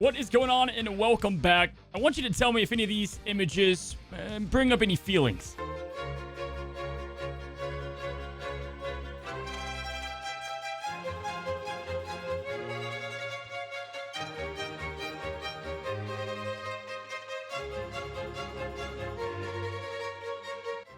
What is going on, and welcome back. I want you to tell me if any of these images bring up any feelings.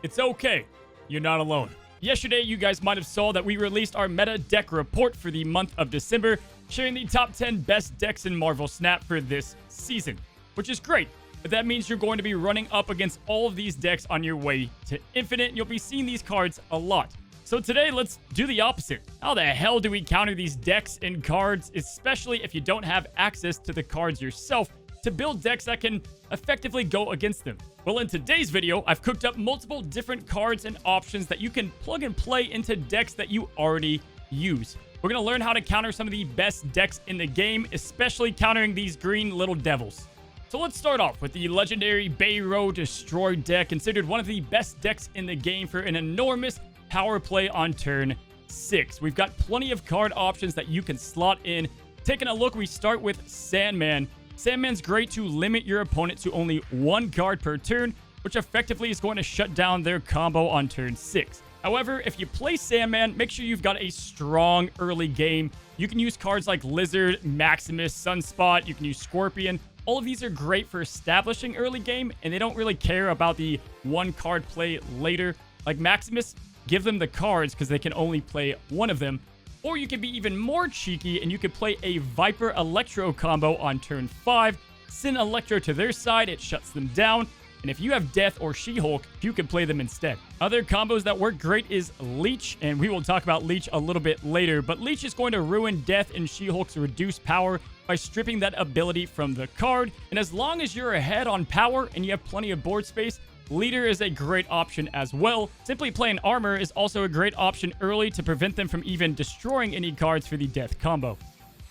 It's okay. You're not alone. Yesterday, you guys might have saw that we released our meta deck report for the month of December, sharing the top 10 best decks in Marvel Snap for this season, which is great. But that means you're going to be running up against all of these decks on your way to Infinite, and you'll be seeing these cards a lot. So today, let's do the opposite. How the hell do we counter these decks and cards, especially if you don't have access to the cards yourself to build decks that can effectively go against them? Well, in today's video, I've cooked up multiple different cards and options that you can plug and play into decks that you already use. We're going to learn how to counter some of the best decks in the game, especially countering these green little devils. So let's start off with the legendary Baero Destroy deck, considered one of the best decks in the game for an enormous power play on turn 6. We've got plenty of card options that you can slot in. Taking a look, we start with Sandman. Sandman's great to limit your opponent to only one card per turn, which effectively is going to shut down their combo on turn 6. However, if you play Sandman, make sure you've got a strong early game. You can use cards like Lizard, Maximus, Sunspot, you can use Scorpion. All of these are great for establishing early game, and they don't really care about the one card play later. Like Maximus, give them the cards because they can only play one of them. Or you can be even more cheeky and you could play a Viper Electro combo on turn 5. Send Electro to their side, it shuts them down. And if you have Death or She-Hulk, you can play them instead. Other combos that work great is Leech, and we will talk about Leech a little bit later. But Leech is going to ruin Death and She-Hulk's reduced power by stripping that ability from the card. And as long as you're ahead on power and you have plenty of board space, Leader is a great option as well. Simply playing Armor is also a great option early to prevent them from even destroying any cards for the Death combo.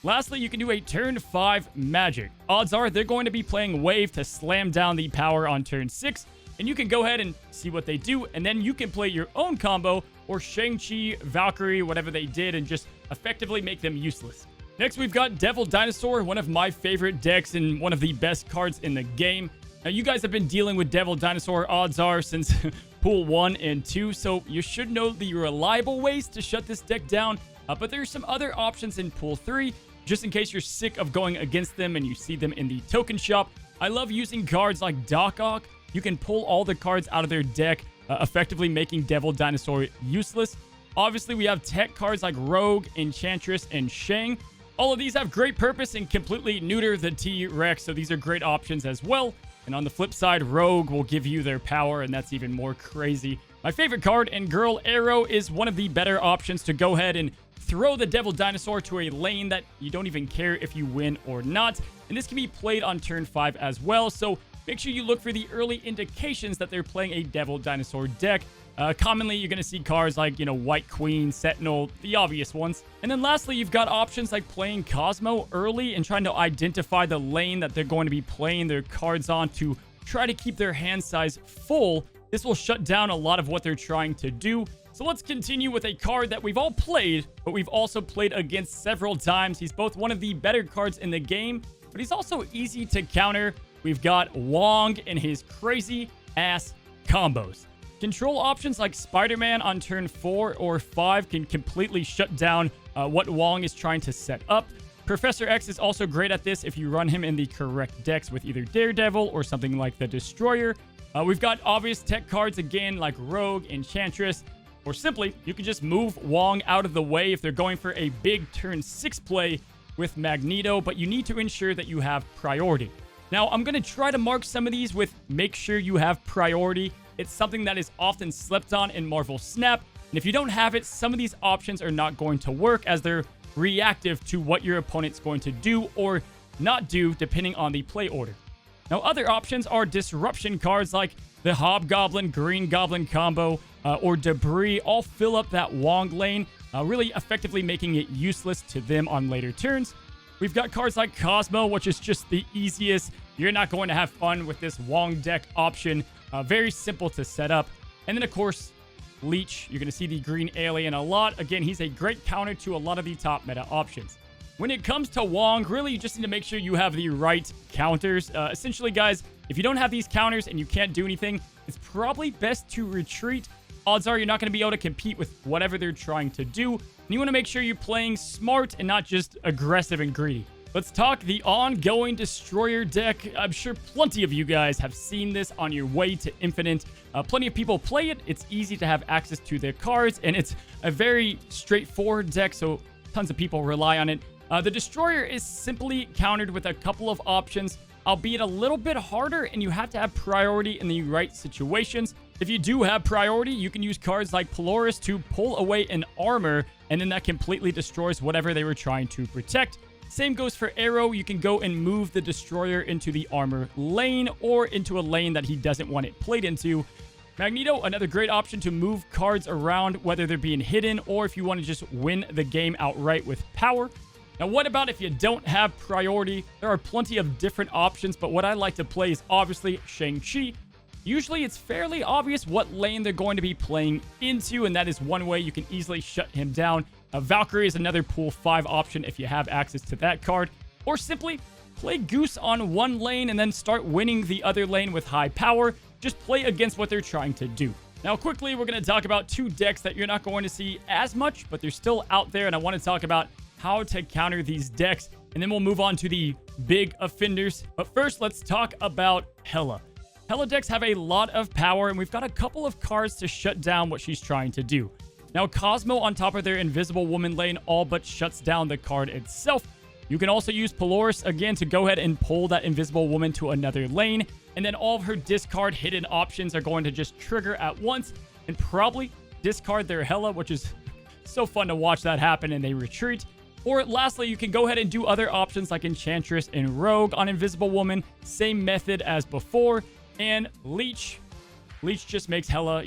Lastly, you can do a turn 5 Magic. Odds are they're going to be playing Wave to slam down the power on turn 6, and you can go ahead and see what they do, and then you can play your own combo or Shang-Chi, Valkyrie, whatever they did, and just effectively make them useless. Next, we've got Devil Dinosaur, one of my favorite decks and one of the best cards in the game. Now, you guys have been dealing with Devil Dinosaur, odds are, since Pool 1 and 2, so you should know the reliable ways to shut this deck down, but there's some other options in Pool 3, just in case you're sick of going against them and you see them in the token shop. I love using cards like Doc Ock. You can pull all the cards out of their deck, effectively making Devil Dinosaur useless. Obviously, we have tech cards like Rogue, Enchantress, and Shang. All of these have great purpose and completely neuter the T-Rex, so these are great options as well. And on the flip side, Rogue will give you their power, and that's even more crazy. My favorite card in Girl Arrow is one of the better options to go ahead and throw the Devil Dinosaur to a lane that you don't even care if you win or not. And this can be played on turn 5 as well, so make sure you look for the early indications that they're playing a Devil Dinosaur deck. Commonly, you're going to see cards like, White Queen, Sentinel, the obvious ones. And then lastly, you've got options like playing Cosmo early and trying to identify the lane that they're going to be playing their cards on to try to keep their hand size full. This will shut down a lot of what they're trying to do. So let's continue with a card that we've all played, but we've also played against several times. He's both one of the better cards in the game, but he's also easy to counter. We've got Wong and his crazy-ass combos. Control options like Spider-Man on turn 4 or 5 can completely shut down what Wong is trying to set up. Professor X is also great at this if you run him in the correct decks with either Daredevil or something like the Destroyer. We've got obvious tech cards again like Rogue, Enchantress, or simply you can just move Wong out of the way if they're going for a big turn 6 play with Magneto, but you need to ensure that you have priority. Now, I'm going to try to mark some of these with make sure you have priority. It's something that is often slept on in Marvel Snap, and if you don't have it, some of these options are not going to work as they're reactive to what your opponent's going to do or not do depending on the play order. Now, other options are disruption cards like the Hobgoblin Green Goblin combo or Debris all fill up that Wong lane, really effectively making it useless to them on later turns. We've got cards like Cosmo, which is just the easiest. You're not going to have fun with this Wong deck option. Very simple to set up. And then, of course, Leech. You're going to see the green alien a lot. Again, he's a great counter to a lot of the top meta options. When it comes to Wong, really, you just need to make sure you have the right counters. Essentially, guys, if you don't have these counters and you can't do anything, it's probably best to retreat. Odds are you're not going to be able to compete with whatever they're trying to do. And you want to make sure you're playing smart and not just aggressive and greedy. Let's talk the ongoing Destroyer deck. I'm sure plenty of you guys have seen this on your way to Infinite. Plenty of people play it. It's easy to have access to their cards, and it's a very straightforward deck, so tons of people rely on it. The Destroyer is simply countered with a couple of options, albeit a little bit harder, and you have to have priority in the right situations. If you do have priority, you can use cards like Polaris to pull away an armor, and then that completely destroys whatever they were trying to protect. Same goes for Baero. You can go and move the Destroyer into the armor lane or into a lane that he doesn't want it played into. Magneto, another great option to move cards around, whether they're being hidden or if you want to just win the game outright with power. Now, what about if you don't have priority? There are plenty of different options, but what I like to play is obviously Shang-Chi. Usually, it's fairly obvious what lane they're going to be playing into, and that is one way you can easily shut him down. Valkyrie is another pool 5 option if you have access to that card. Or simply play Goose on one lane and then start winning the other lane with high power. Just play against what they're trying to do. Now, quickly, we're going to talk about 2 decks that you're not going to see as much, but they're still out there, and I want to talk about how to counter these decks, and then we'll move on to the big offenders. But first, let's talk about Hela. Hela decks have a lot of power, and we've got a couple of cards to shut down what she's trying to do. Now, Cosmo on top of their Invisible Woman lane all but shuts down the card itself. You can also use Polaris again to go ahead and pull that Invisible Woman to another lane, and then all of her discard hidden options are going to just trigger at once and probably discard their Hela, which is so fun to watch that happen, and they retreat. Or lastly, you can go ahead and do other options like Enchantress and Rogue on Invisible Woman. Same method as before. And Leech. Leech just makes Hela,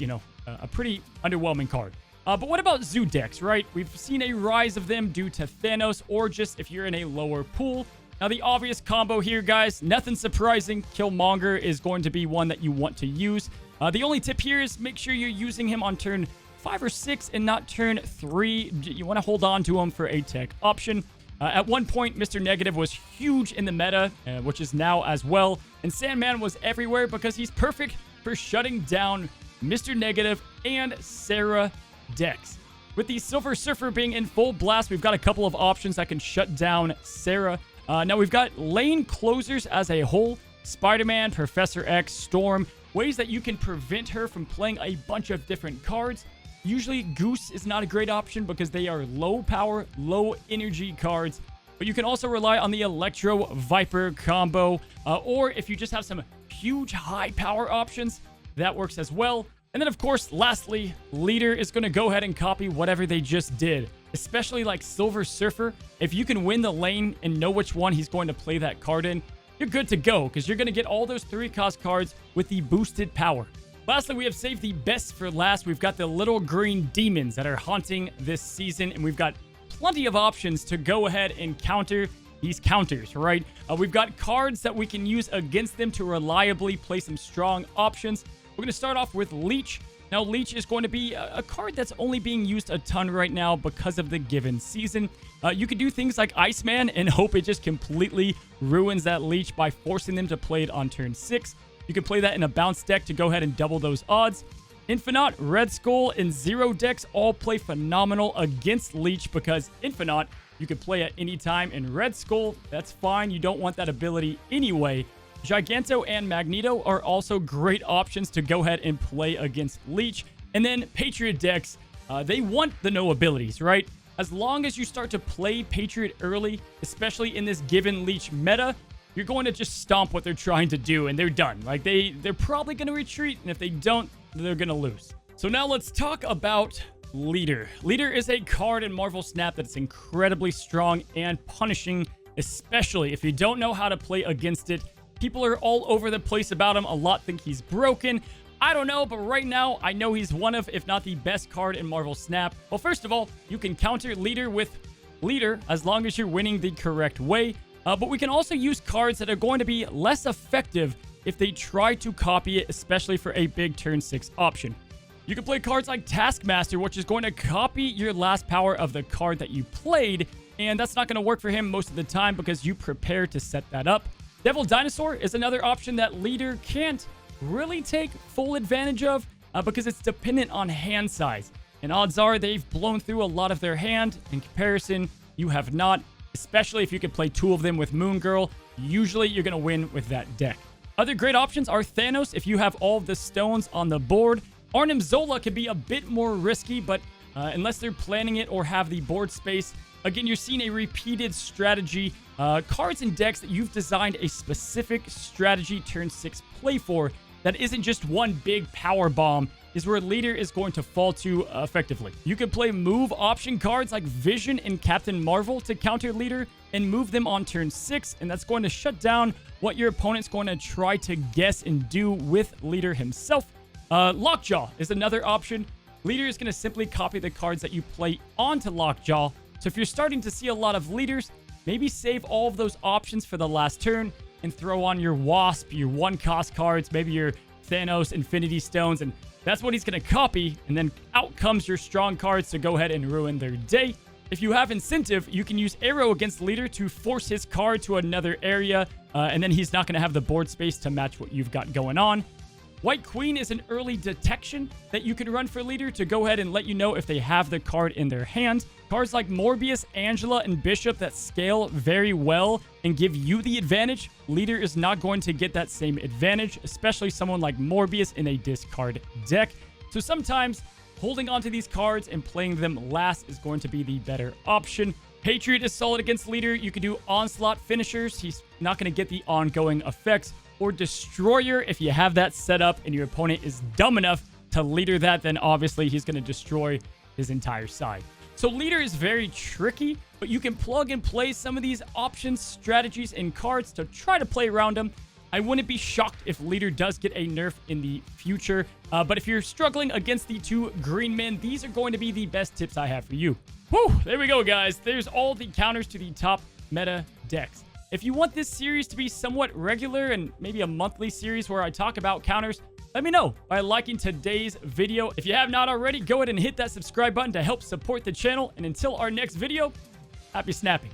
a pretty underwhelming card. But what about Zoo decks, right? We've seen a rise of them due to Thanos or just if you're in a lower pool. Now, the obvious combo here, guys, nothing surprising. Killmonger is going to be one that you want to use. The only tip here is make sure you're using him on turn 5 or 6 and not turn 3. You want to hold on to him for a tech option. At one point, Mr. Negative was huge in the meta, which is now as well. And Sandman was everywhere because he's perfect for shutting down Mr. Negative and Sera decks. With the Silver Surfer being in full blast, we've got a couple of options that can shut down Sera. Now, we've got lane closers as a whole. Spider-Man, Professor X, Storm. Ways that you can prevent her from playing a bunch of different cards. Usually, Goose is not a great option because they are low power, low energy cards. But you can also rely on the Electro Viper combo. Or if you just have some huge high power options, that works as well. And then, of course, lastly, Leader is going to go ahead and copy whatever they just did. Especially like Silver Surfer. If you can win the lane and know which one he's going to play that card in, you're good to go because you're going to get all those 3-cost cards with the boosted power. Lastly, we have saved the best for last. We've got the little green demons that are haunting this season, and we've got plenty of options to go ahead and counter these counters, right? We've got cards that we can use against them to reliably play some strong options. We're going to start off with Leech. Now, Leech is going to be a card that's only being used a ton right now because of the given season. You can do things like Iceman and hope it just completely ruins that Leech by forcing them to play it on turn 6. You can play that in a bounce deck to go ahead and double those odds. Infinite, Red Skull, and Zero decks all play phenomenal against Leech because Infinite you can play at any time, and Red Skull, that's fine. You don't want that ability anyway. Giganto and Magneto are also great options to go ahead and play against Leech. And then Patriot decks, they want the no abilities, right? As long as you start to play Patriot early, especially in this given Leech meta, you're going to just stomp what they're trying to do, and they're done. Like, they're probably going to retreat, and if they don't, they're going to lose. So now let's talk about Leader. Leader is a card in Marvel Snap that's incredibly strong and punishing, especially if you don't know how to play against it. People are all over the place about him. A lot think he's broken. I don't know, but right now, I know he's one of, if not the best card in Marvel Snap. Well, first of all, you can counter Leader with Leader as long as you're winning the correct way. But we can also use cards that are going to be less effective if they try to copy it, especially for a big turn 6 option. You can play cards like Taskmaster, which is going to copy your last power of the card that you played, and that's not going to work for him most of the time because you prepare to set that up. Devil Dinosaur is another option that leader can't really take full advantage of because it's dependent on hand size. And odds are they've blown through a lot of their hand. In comparison, you have not, especially if you could play 2 of them with Moon Girl. Usually you're going to win with that deck. Other great options are Thanos if you have all of the stones on the board. Arnim Zola can be a bit more risky, but unless they're planning it or have the board space, again, you're seeing a repeated strategy. Cards and decks that you've designed a specific strategy turn 6 play for that isn't just one big power bomb is where leader is going to fall to effectively. You can play move option cards like Vision and Captain Marvel to counter leader and move them on turn 6, and that's going to shut down what your opponent's going to try to guess and do with leader himself. Lockjaw is another option. Leader is going to simply copy the cards that you play onto Lockjaw. So if you're starting to see a lot of leaders, maybe save all of those options for the last turn and throw on your Wasp, your 1-cost cards, maybe your Thanos Infinity Stones, and that's what he's going to copy, and then out comes your strong cards to go ahead and ruin their day. If you have incentive, you can use Arrow against leader to force his card to another area, and then he's not going to have the board space to match what you've got going on. White Queen is an early detection that you can run for leader to go ahead and let you know if they have the card in their hand. Cards like Morbius, Angela, and Bishop that scale very well and give you the advantage. Leader is not going to get that same advantage, especially someone like Morbius in a discard deck. So sometimes holding onto these cards and playing them last is going to be the better option. Patriot is solid against leader. You can do Onslaught finishers. He's not going to get the ongoing effects. Or Destroyer, if you have that set up and your opponent is dumb enough to leader that, then obviously he's going to destroy his entire side. So leader is very tricky, but you can plug and play some of these options, strategies, and cards to try to play around them. I wouldn't be shocked if leader does get a nerf in the future, but if you're struggling against the 2 green men, these are going to be the best tips I have for you. Whew, there we go, guys. There's all the counters to the top meta decks. If you want this series to be somewhat regular and maybe a monthly series where I talk about counters, let me know by liking today's video. If you have not already, go ahead and hit that subscribe button to help support the channel. And until our next video, happy snapping.